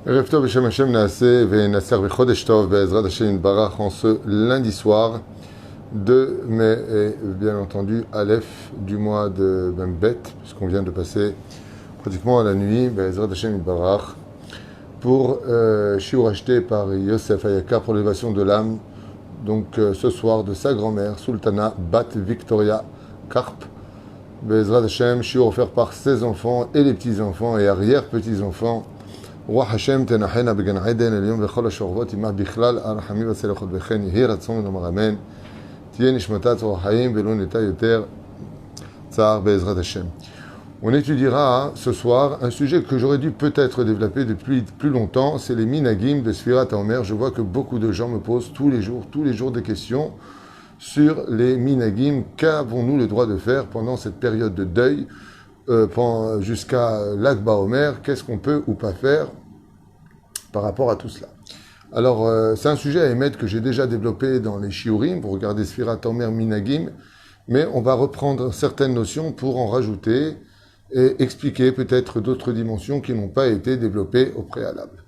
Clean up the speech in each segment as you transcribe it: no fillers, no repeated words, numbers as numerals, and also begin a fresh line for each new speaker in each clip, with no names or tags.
Erev Tov Beshem Hashem Naaseh Ve'Naser V'Chodesh Tov Be'ezrat Hashem Yitbarach en ce lundi soir de mai et bien entendu Aleph du mois de Bembet, puisqu'on vient de passer pratiquement à la nuit Be'ezrat Hashem Yitbarach pour shiur acheté par Yosef Ayaka pour l'élévation de l'âme, donc ce soir de sa grand-mère Sultana Bat Victoria Karp Be'ezrat Hashem, shiur offert par ses enfants et les petits-enfants et arrière-petits-enfants. רוח השם תנחנה בגן עדן עליון וכל השוכבות עמה בכלל הרחמים והצלחות וכן יהי רצון ונאמר אמן. תהיה נשמתה צרור חיים ולא נטע יותר צער בעזרת השם. On étudiera ce soir un sujet que j'aurais dû peut-être développer depuis plus longtemps, c'est les minagim de Sfirat HaOmer. Je vois que beaucoup de gens me posent tous les jours des questions sur les minagim. Qu'avons-nous le droit de faire pendant cette période de deuil jusqu'à Lag BaOmer? Qu'est-ce qu'on peut ou pas faire par rapport à tout cela? Alors, c'est un sujet à émettre que j'ai déjà développé dans les shiurim, pour regarder Sfirat HaOmer Minagim, mais on va reprendre certaines notions pour en rajouter et expliquer peut-être d'autres dimensions qui n'ont pas été développées au préalable.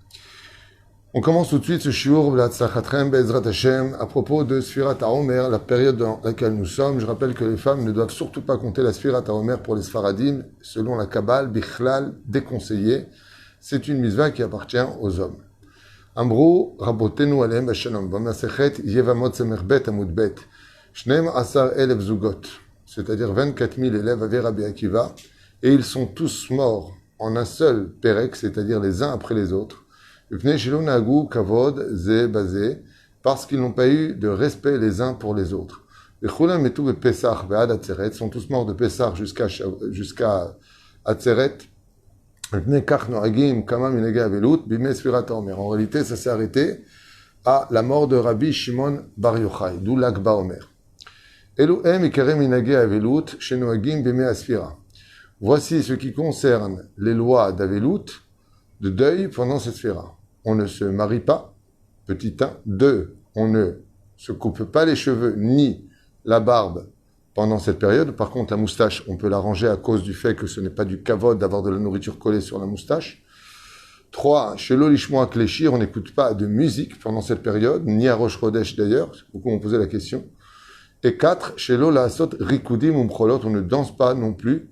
On commence tout de suite ce shiur V'Latzlachatrem Be'ezrat Hashem à propos de Sfirat HaOmer, la période dans laquelle nous sommes. Je rappelle que les femmes ne doivent surtout pas compter la Sfirat HaOmer pour les Sfaradim, selon la Kabbale, Bichlal, déconseillé. C'est une mitzvah qui appartient aux hommes. Amrou Rabotenu Aleim Bashalom, B'Masechet Yevamot Semer Bet Amud Bet, Shneim Asar Elef Zugot, c'est-à-dire 24 000 élèves avaient Rabbi Akiva, et ils sont tous morts en un seul pérek, c'est-à-dire les uns après les autres. Parce qu'ils n'ont pas eu de respect les uns pour les autres. Ils sont tous morts de Pessah jusqu'à Atzeret. En réalité, ça s'est arrêté à la mort de Rabbi Shimon Bar Yochai, d'où Lag BaOmer. Voici ce qui concerne les lois d'Avelut, de deuil pendant cette sphira. On ne se marie pas, petit 1. 2. On ne se coupe pas les cheveux ni la barbe pendant cette période. Par contre, la moustache, on peut l'arranger à cause du fait que ce n'est pas du kavod d'avoir de la nourriture collée sur la moustache. 3. Chez l'olishmo akléchir, on n'écoute pas de musique pendant cette période, ni à Rosh Chodesh d'ailleurs, beaucoup m'ont posé la question. Et 4. Chez l'ola asot rikudim umcholot, on ne danse pas non plus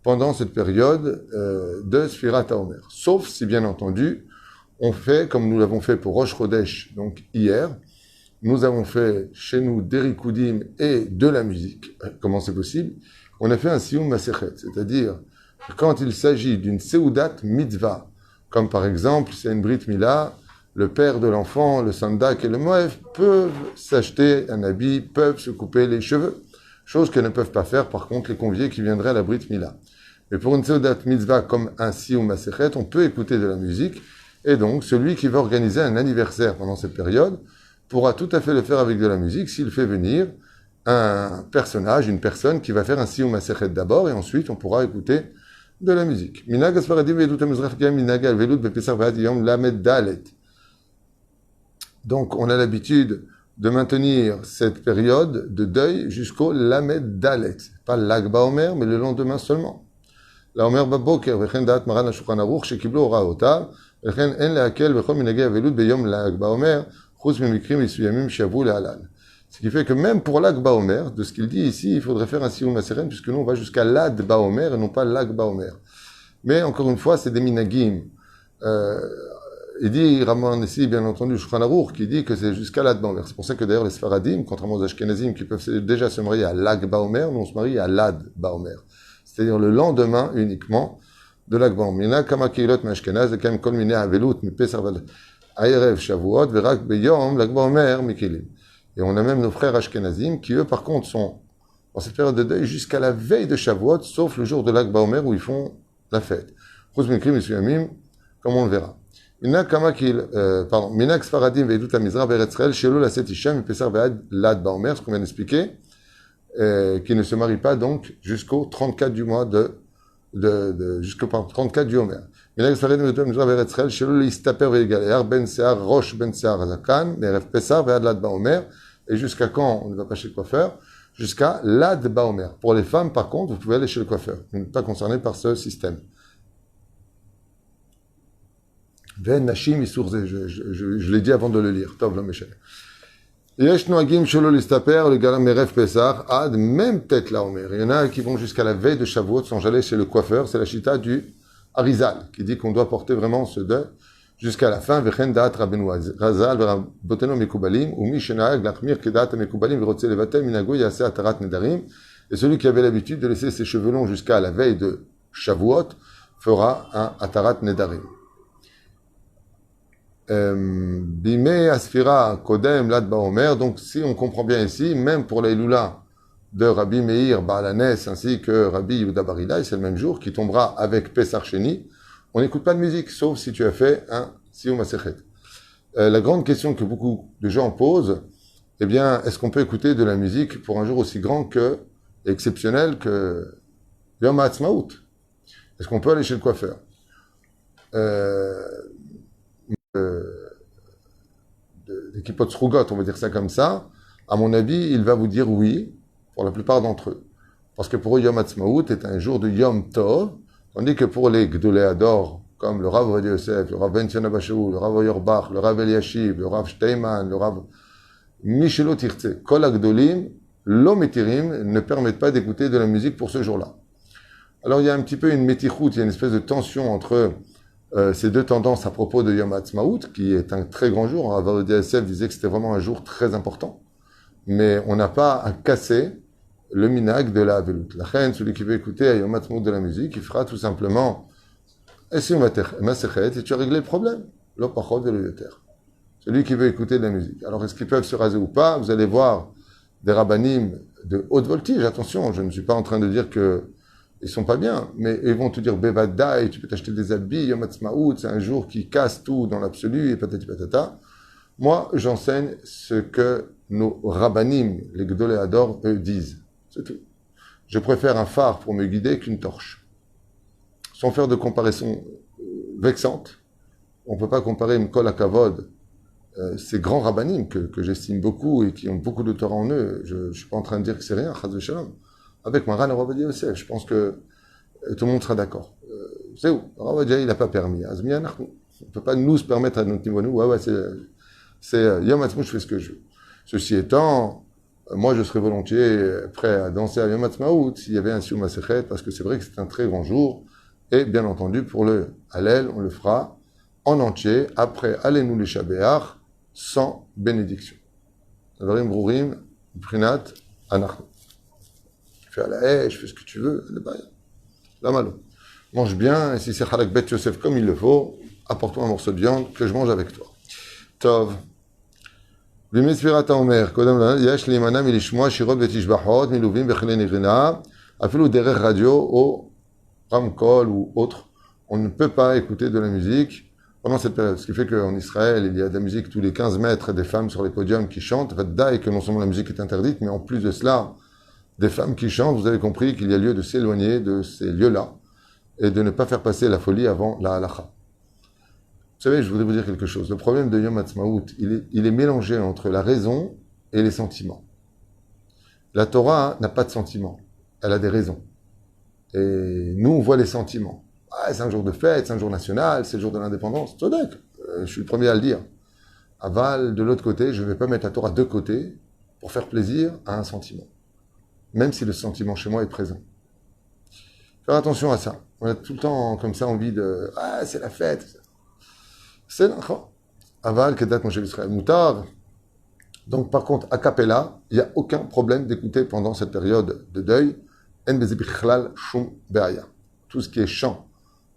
pendant cette période de Sfirat HaOmer. Sauf si, bien entendu, on fait, comme nous l'avons fait pour Rosh Chodesh, donc hier, nous avons fait chez nous des rikoudim et de la musique. Comment c'est possible? On a fait un siyum masechet, c'est-à-dire quand il s'agit d'une seudat mitzvah, comme par exemple, c'est une brit mila, le père de l'enfant, le sandak et le moef peuvent s'acheter un habit, peuvent se couper les cheveux, chose que ne peuvent pas faire par contre les conviés qui viendraient à la brit mila. Mais pour une seudat mitzvah comme un siyum masechet, on peut écouter de la musique. Et donc, celui qui va organiser un anniversaire pendant cette période pourra tout à fait le faire avec de la musique s'il fait venir un personnage, une personne qui va faire un siyum masechet d'abord et ensuite on pourra écouter de la musique. Minag asfaradim ve'edut hamizrach gam minag al-velut bepesach v'ad yom lamed dalet. Donc, on a l'habitude de maintenir cette période de deuil jusqu'au lamed dalet. Pas Lag BaOmer, mais le lendemain seulement. L'Omer baboker v'chen da'at maran hashulchan aruch shekiblu horaotav. Ce qui fait que même pour Lag BaOmer, de ce qu'il dit ici, il faudrait faire un siyum masechet, puisque nous on va jusqu'à Lad BaOmer et non pas Lag BaOmer. Mais encore une fois, c'est des minagim. Il dit, Raman ici, bien entendu, Shulchan Aruch, qui dit que c'est jusqu'à Lad BaOmer. C'est pour ça que d'ailleurs les Sfaradim, contrairement aux Ashkenazim qui peuvent déjà se marier à Lag BaOmer, nous on se marie à Lad BaOmer. C'est-à-dire le lendemain uniquement de Lag BaOmer. Mina kama keilot me'ashkenaz, lekam kol minei avelut mipesach v'ayerev shavuot v'rak beyom Lag BaOmer mikilim. Et on a même nos frères ashkenazim qui eux par contre sont dans cette période de deuil jusqu'à la veille de Shavuot, sauf le jour de Lag BaOmer où ils font la fête. Chutz mikrim mesuyamim, comme on le verra. Mina kama keil, Mina sfaradim ve'edut hamizrach be'eretz Israël shelo laset isha mipesach ve'ad Lad BaOmer, ce qu'on vient d'expliquer, qui ne se marie pas donc jusqu'au 34 du mois jusqu'au 34 du Homer. Ben Sear Rosh Ben Sear Zakan, Erev Pessah ve'ad Lad BaOmer. Et jusqu'à quand on ne va pas chez le coiffeur? Jusqu'à Lad BaOmer. Pour les femmes, par contre, vous pouvez aller chez le coiffeur. Vous n'êtes pas concerné par ce système. Ven Nashim Isurze, je l'ai dit avant de le lire. Tov lo Meshel. Yesh Noagim Shelo Listaper, le Galam Merev Pesach, Ad, même peut-être là, Omer. Il y en a qui vont jusqu'à la veille de Shavuot sans aller chez le coiffeur. C'est la chita du Arizal, qui dit qu'on doit porter vraiment ce deuil jusqu'à la fin. Vechen Da'at Rabbeinu Razal, Veraboteno Mekubalim, ou Mishena'ag, Lachmir Kedat Mekubalim, Verotze Levatem, Minago Yase Atarat Nedarim. Et celui qui avait l'habitude de laisser ses cheveux longs jusqu'à la veille de Shavuot fera un Atarat Nedarim. Bimei Asfira Kodem Lad Baomer. Donc, si on comprend bien ici, même pour les Lula de Rabbi Meir Baalanes ainsi que Rabbi Yehuda Bar Ilai, c'est le même jour qui tombera avec Pesach Sheni. On n'écoute pas de musique, sauf si tu as fait un Siyum Masechet. La grande question que beaucoup de gens posent, eh bien, est-ce qu'on peut écouter de la musique pour un jour aussi grand que, exceptionnel que Yom HaAtzmaut? Est-ce qu'on peut aller chez le coiffeur? Des kippot srugot, on va dire ça comme ça, à mon avis, il va vous dire oui, pour la plupart d'entre eux. Parce que pour eux, Yom HaAtzmaut est un jour de Yom Tov, tandis que pour les Gdolei Hador, comme le Rav Ovadia Yosef, le Rav Ben Tzana Bashou, le Rav Auerbach, le Rav Eliashiv, le Rav Steinman, le Rav Michelot Tirtze, Kol HaGdolim, Lo Metirim, ne permettent pas d'écouter de la musique pour ce jour-là. Alors il y a un petit peu une métichoute, il y a une espèce de tension entre ces deux tendances à propos de Yom HaAtzmaut, qui est un très grand jour. Rav Ovadia Yosef disait que c'était vraiment un jour très important. Mais on n'a pas à casser le minag de la Avelut. La reine, celui qui veut écouter à Yom HaAtzmaut de la musique, il fera tout simplement Siyum Masechet et tu as réglé le problème. Lo pachot velo yoter. Celui qui veut écouter de la musique. Alors est-ce qu'ils peuvent se raser ou pas? Vous allez voir des rabbanim de haute voltige. Attention, je ne suis pas en train de dire que ils sont pas bien, mais ils vont te dire Bevadai, tu peux t'acheter des habits, Yom HaAtzmaut, c'est un jour qui casse tout dans l'absolu, et patati patata. Moi, j'enseigne ce que nos rabbanim, les Gdolei Hador, eux disent. C'est tout. Je préfère un phare pour me guider qu'une torche. Sans faire de comparaison vexante, on ne peut pas comparer Mkol HaKavod, ces grands rabbanim que j'estime beaucoup et qui ont beaucoup de Torah en eux. Je ne suis pas en train de dire que c'est rien, Chaz v'Shalom. Avec Maran Rav Ovadia Yosef, je pense que tout le monde sera d'accord. C'est où Rav Ovadia, il n'a pas permis. Azmi Anachnu. On ne peut pas nous se permettre à notre niveau. Ouais, c'est Yom HaAtzmaut, je fais ce que je veux. Ceci étant, moi, je serais volontiers prêt à danser à Yom HaAtzmaut s'il y avait un Siyum Masechet, parce que c'est vrai que c'est un très grand jour. Et bien entendu, pour le Hallel, on le fera en entier, après Allez-nous les Shabéach, sans bénédiction. Avarim Brourim, Prinat, Anachnu. Je fais à la haie, je fais ce que tu veux, la malo. Mange bien, et si c'est Halak Bet Yosef comme il le faut, apporte-moi un morceau de viande que je mange avec toi. Tov. Bimei Sfirat HaOmer, Kodem Yesh Leimana Milishmoa Shirot Vetishbachot, Miluvim Bechile Nirina, Afilu Derech Radio, au Ramkol ou autre, on ne peut pas écouter de la musique pendant cette période. Ce qui fait qu'en Israël, il y a de la musique tous les 15 mètres, des femmes sur les podiums qui chantent. Et que non seulement la musique est interdite, mais en plus de cela, des femmes qui chantent. Vous avez compris qu'il y a lieu de s'éloigner de ces lieux-là et de ne pas faire passer la folie avant la halacha. Vous savez, je voudrais vous dire quelque chose. Le problème de Yom HaAtzmaut, il est mélangé entre la raison et les sentiments. La Torah n'a pas de sentiments, elle a des raisons. Et nous, on voit les sentiments. Ah, c'est un jour de fête, c'est un jour national, c'est le jour de l'indépendance. Je suis le premier à le dire. Aval, de l'autre côté, je ne vais pas mettre la Torah de côté pour faire plaisir à un sentiment. Même si le sentiment chez moi est présent. Faire attention à ça. On a tout le temps comme ça envie de... Ah, c'est la fête. C'est l'enfant. Aval, Kedat, Moshe Israël, Moutar. Donc, par contre, a cappella, il n'y a aucun problème d'écouter pendant cette période de deuil. Tout ce qui est chant,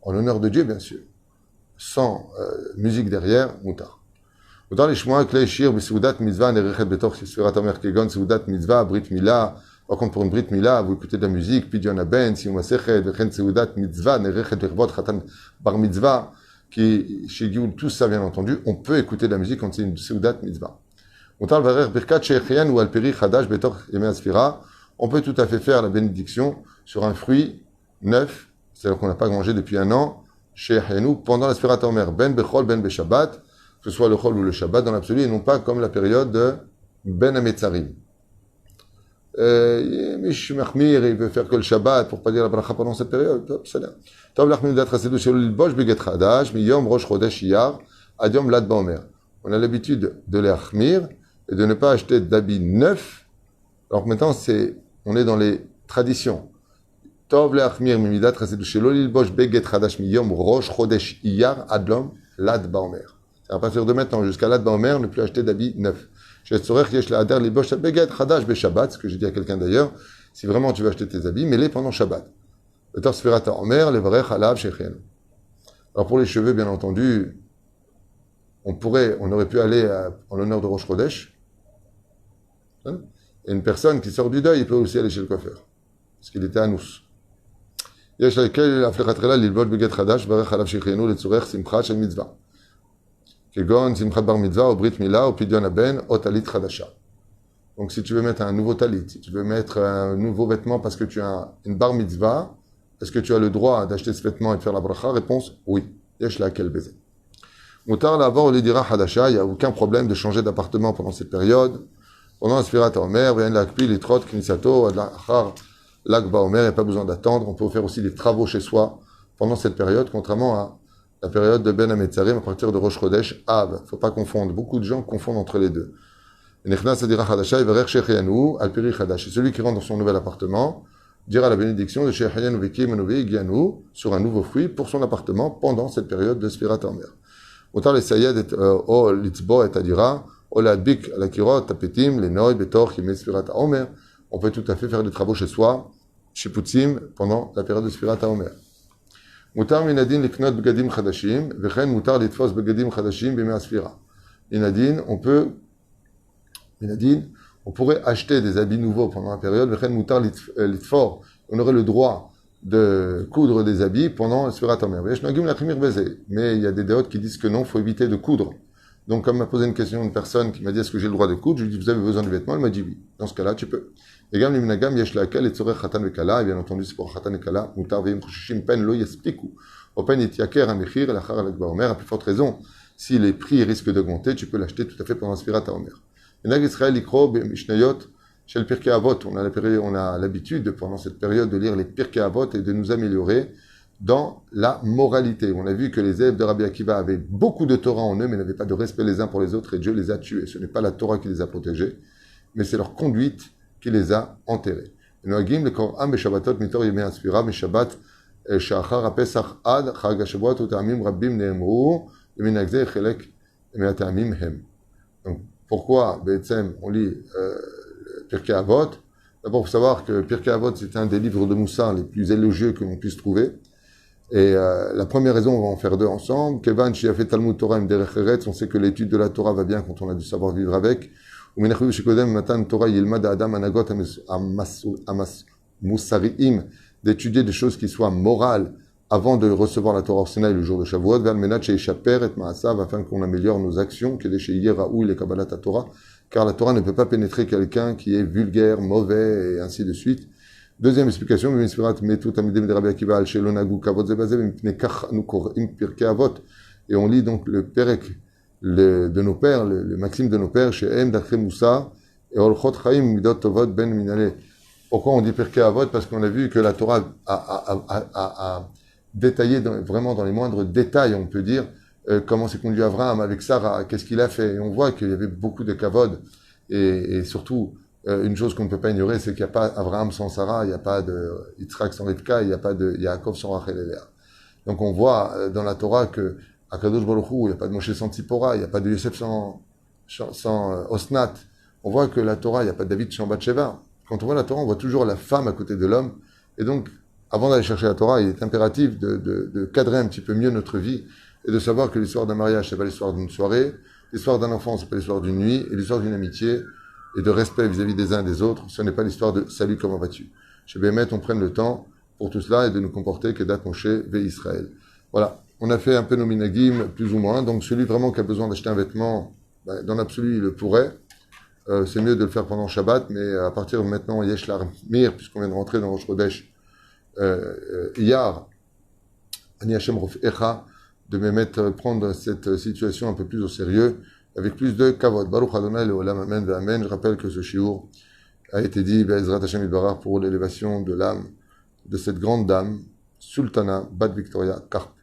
en l'honneur de Dieu, bien sûr, sans musique derrière, moutar. Moutar les shmoa, klei shir, besoudat mitzvah, nerechet betoch, sfirat haomer kegon, soudat mitzvah, brit mila. Par contre, pour une brit mila, vous écoutez de la musique, pidyon haben, siyum masechet, vechen soudat mitzvah, nerechet bervot, chatan bar mitzvah, qui, chez Gioul, tout ça, bien entendu, on peut écouter de la musique quand c'est une soudat mitzvah. Moutar varer birkat shechian ou alperi chadash betoch yemei asfira. On peut tout à fait faire la bénédiction sur un fruit neuf, c'est-à-dire qu'on n'a pas mangé depuis un an, chez Hayanou, pendant la Sfirat HaOmer, ben bechol, ben beshabbat, que ce soit le chol ou le shabbat dans l'absolu, et non pas comme la période de ben hametzarim. Mish Mahmir, il veut faire que le Shabbat pour pas dire la bracha pendant cette période. Top, c'est là. Tov l'achmir midat chasidut shelo lilbosh beget chadash miyom rosh chodesh iyar ad yom Lag Baomer. On a l'habitude de les achmir et de ne pas acheter d'habits neufs. Alors maintenant, on est dans les traditions. Tov l'achmir midat chasidut shelo lilbosh beget chadash miyom rosh chodesh iyar ad yom Lag Baomer. À partir de maintenant jusqu'à Lag Baomer, ne plus acheter d'habits neufs. Ce que j'ai dit à quelqu'un d'ailleurs, si vraiment tu veux acheter tes habits, mets-les pendant Shabbat. Alors pour les cheveux, bien entendu, on aurait pu aller en l'honneur de Rosh Chodesh. Et une personne qui sort du deuil, il peut aussi aller chez le coiffeur, parce qu'il était anous. כגון שמחת בר מצווה או ברית מילה או פדיון הבן או טלית חדשה. Donc si tu veux mettre un nouveau talit, si tu veux mettre un nouveau vêtement parce que tu as une bar mitzvah, est-ce que tu as le droit d'acheter ce vêtement et de faire la bracha? Réponse oui. Yesh laquelle baiser. Moutar l'avoir au lidira hadasha, il n'y a aucun problème de changer d'appartement pendant cette période. Pendant la Sfirat Omer, vient l'akpi, litrot, knisato, adlachar, Lag Baomer, il n'y a pas besoin d'attendre. On peut faire aussi des travaux chez soi pendant cette période, contrairement à la période de Ben Hametzarim à partir de Rosh Chodesh Av. Il ne faut pas confondre. Beaucoup de gens confondent entre les deux. Celui qui rentre dans son nouvel appartement dira la bénédiction de Shehayanu Veki Manovi Gyanou sur un nouveau fruit pour son appartement pendant cette période de Sfirat Omer. Autant les Sayed o Litzbo et Adira, o Ladbik la Kirot, Tapetim, les Noy, Betor, Chimé Sfirat Omer. On peut tout à fait faire des travaux chez soi, chez Poutzim, pendant la période de Sfirat Omer. Moutar minadin liknot begadim chadashim, vechen moutar litfos begadim chadashim b'mei asfira. On pourrait acheter des habits nouveaux pendant la période, vechen moutar litfor. On aurait le droit de coudre des habits pendant Sfirat Omer. Mais il y a des déotes qui disent que non, il faut éviter de coudre. Donc, comme m'a posé une question une personne qui m'a dit est-ce que j'ai le droit de coudre, je lui ai dit vous avez besoin de vêtements, elle m'a dit oui. Dans ce cas-là, tu peux. Et bien entendu, c'est pour Khatan et Kala, Moutar Veim Choshishim Pen Lo Yespiku. Open Yitiaker Amechir, Lachar Lag Baomer, à plus forte raison, si les prix risquent d'augmenter, tu peux l'acheter tout à fait pendant Sfirat Omer. Et Nag Israël Ikro Mishnayot Shel Pirkei Avot, on a l'habitude pendant cette période de lire les Pirkei Avot et de nous améliorer dans la moralité. On a vu que les élèves de Rabbi Akiva avaient beaucoup de Torah en eux, mais n'avaient pas de respect les uns pour les autres, et Dieu les a tués. Ce n'est pas la Torah qui les a protégés, mais c'est leur conduite qui les a enterrés. Noagim le Kor'am beshabbatot mitor yemei asfira meshabbat shachar hapesach ad chag hashavuot u'ta'amim rabbim ne'emru leminhag zeh chelek me'ata'amim hem. Donc pourquoi Be'etzem on lit Pirkei Avot? D'abord, il faut savoir que Pirkei Avot c'est un des livres de Moussar les plus élogieux que l'on puisse trouver. Et la première raison, on va en faire deux ensemble. Kevan shiafet Talmud Torah im derech eretz, on sait que l'étude de la Torah va bien quand on a du savoir vivre avec. D'étudier des choses qui soient morales avant de recevoir la Torah au Sinaï le jour de Shavuot, afin qu'on améliore nos actions, car la Torah ne peut pas pénétrer quelqu'un qui est vulgaire, mauvais, et ainsi de suite. Deuxième explication, et on lit donc le Perek de nos pères, le maxime de nos pères, chez M. Dachre Moussa, et Olchot Chaim Midot Tovot Ben Minale. Pourquoi on dit Pirkei Avot? Parce qu'on a vu que la Torah a détaillé vraiment dans les moindres détails, on peut dire, comment s'est conduit Abraham avec Sarah, qu'est-ce qu'il a fait. Et on voit qu'il y avait beaucoup de kavod, et surtout, une chose qu'on ne peut pas ignorer, c'est qu'il n'y a pas Abraham sans Sarah, il n'y a pas de Yitzhak sans Rivka, il n'y a pas de Yaakov sans Rachel et Léa. Donc on voit dans la Torah que à Kadosh Baruch Hu, il n'y a pas de Moshe sans Tzipora, il n'y a pas de Yosef sans Osnat. On voit que la Torah, il n'y a pas de David sans Bathsheba. Quand on voit la Torah, on voit toujours la femme à côté de l'homme. Et donc, avant d'aller chercher la Torah, il est impératif de cadrer un petit peu mieux notre vie et de savoir que l'histoire d'un mariage, c'est pas l'histoire d'une soirée, l'histoire d'un enfant, c'est pas l'histoire d'une nuit, et l'histoire d'une amitié et de respect vis-à-vis des uns et des autres, ce n'est pas l'histoire de salut, comment vas-tu. Chez Béhémet, on prenne le temps pour tout cela et de nous comporter que d'être Moshe ve Israël. Voilà. On a fait un peu nos minagim, plus ou moins. Donc, celui vraiment qui a besoin d'acheter un vêtement, dans l'absolu, il le pourrait. C'est mieux de le faire pendant Shabbat, mais à partir de maintenant, Yesh Mir, puisqu'on vient de rentrer dans Rosh Chodesh, Iyar, Ani Hashem Rofecha, de me prendre cette situation un peu plus au sérieux, avec plus de kavod. Baruch Adonai Leolam Amen Ve'Amen. Je rappelle que ce shiur a été dit Be'ezrat Hashem Yitbarach pour l'élévation de l'âme de cette grande dame, Sultana Bat Victoria Karp.